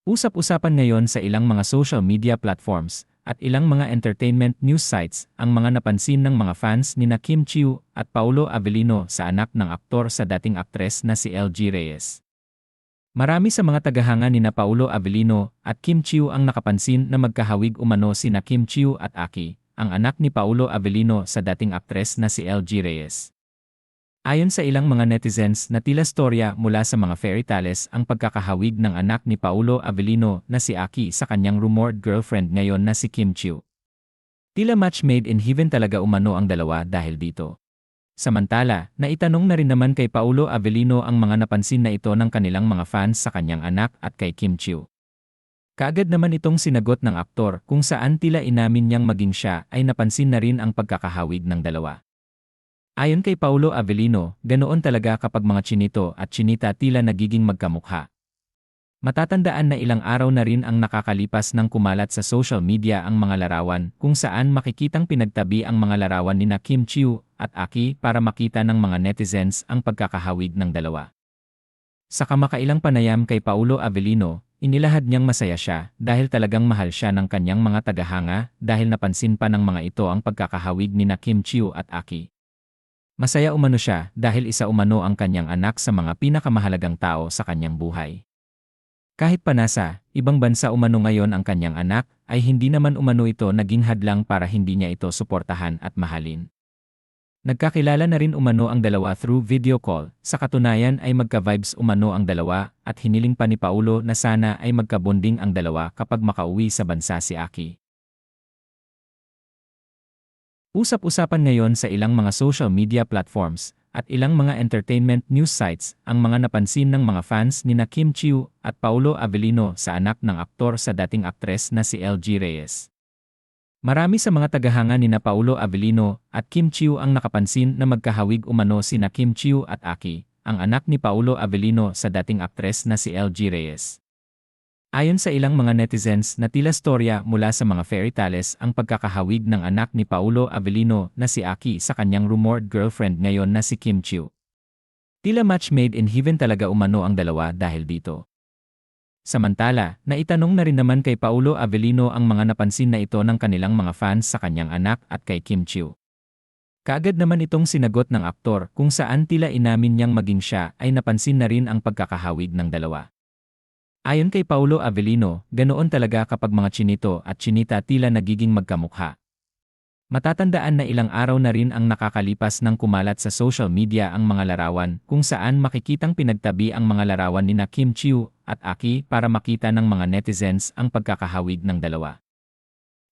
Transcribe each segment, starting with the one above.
Usap-usapan ngayon sa ilang mga social media platforms at ilang mga entertainment news sites ang mga napansin ng mga fans ni na Kim Chiu at Paulo Avellino sa anak ng aktor sa dating aktres na si LG Reyes. Marami sa mga tagahanga ni na Paulo Avellino at Kim Chiu ang nakapansin na magkahawig umano si na Kim Chiu at Aki, ang anak ni Paulo Avellino sa dating aktres na si LG Reyes. Ayon sa ilang mga netizens na tila storya mula sa mga fairy tales ang pagkakahawig ng anak ni Paulo Avellino na si Aki sa kanyang rumored girlfriend ngayon na si Kim Chiu. Tila match made in heaven talaga umano ang dalawa dahil dito. Samantala, naitanong na rin naman kay Paulo Avellino ang mga napansin na ito ng kanilang mga fans sa kanyang anak at kay Kim Chiu. Kaagad naman itong sinagot ng aktor kung saan tila inamin niyang maging siya ay napansin na rin ang pagkakahawig ng dalawa. Ayon kay Paulo Avellino, ganoon talaga kapag mga chinito at chinita tila nagiging magkamukha. Matatandaan na ilang araw na rin ang nakakalipas nang kumalat sa social media ang mga larawan kung saan makikitang pinagtabi ang mga larawan ni na Kim Chiu at Aki para makita ng mga netizens ang pagkakahawig ng dalawa. Sa kamakailang panayam kay Paulo Avellino, inilahad niyang masaya siya dahil talagang mahal siya ng kanyang mga tagahanga dahil napansin pa ng mga ito ang pagkakahawig ni na Kim Chiu at Aki. Masaya umano siya dahil isa umano ang kanyang anak sa mga pinakamahalagang tao sa kanyang buhay. Kahit pa nasa ibang bansa umano ngayon ang kanyang anak, ay hindi naman umano ito naging hadlang para hindi niya ito suportahan at mahalin. Nagkakilala na rin umano ang dalawa through video call, sa katunayan ay magka-vibes umano ang dalawa at hiniling pa ni Paulo na sana ay magkabonding ang dalawa kapag makauwi sa bansa si Aki. Usap-usapan ngayon sa ilang mga social media platforms at ilang mga entertainment news sites ang mga napansin ng mga fans ni na Kim Chiu at Paulo Avellino sa anak ng aktor sa dating aktres na si LG Reyes. Marami sa mga tagahanga ni na Paulo Avellino at Kim Chiu ang nakapansin na magkahawig umano si na Kim Chiu at Aki, ang anak ni Paulo Avellino sa dating aktres na si LG Reyes. Ayon sa ilang mga netizens na tila storya mula sa mga fairy tales ang pagkakahawig ng anak ni Paulo Avellino na si Aki sa kanyang rumored girlfriend ngayon na si Kim Chiu. Tila match made in heaven talaga umano ang dalawa dahil dito. Samantala, naitanong na rin naman kay Paulo Avellino ang mga napansin na ito ng kanilang mga fans sa kanyang anak at kay Kim Chiu. Kaagad naman itong sinagot ng aktor kung saan tila inamin niyang maging siya ay napansin na rin ang pagkakahawig ng dalawa. Ayon kay Paulo Avellino, ganoon talaga kapag mga chinito at chinita tila nagiging magkamukha. Matatandaan na ilang araw na rin ang nakakalipas nang kumalat sa social media ang mga larawan kung saan makikitang pinagtabi ang mga larawan ni na Kim Chiu at Aki para makita ng mga netizens ang pagkakahawig ng dalawa.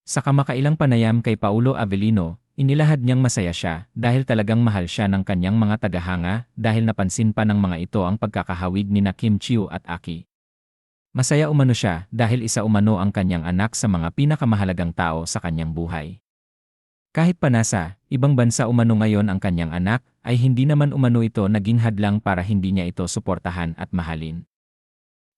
Sa kamakailang panayam kay Paulo Avellino, inilahad niyang masaya siya dahil talagang mahal siya ng kanyang mga tagahanga dahil napansin pa ng mga ito ang pagkakahawig ni na Kim Chiu at Aki. Masaya umano siya dahil isa umano ang kanyang anak sa mga pinakamahalagang tao sa kanyang buhay. Kahit pa nasa ibang bansa umano ngayon ang kanyang anak, ay hindi naman umano ito naging hadlang para hindi niya ito suportahan at mahalin.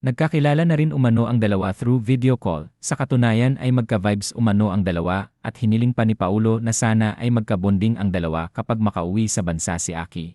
Nagkakilala na rin umano ang dalawa through video call, sa katunayan ay magka-vibes umano ang dalawa at hiniling pa ni Paulo na sana ay magkabonding ang dalawa kapag makauwi sa bansa si Aki.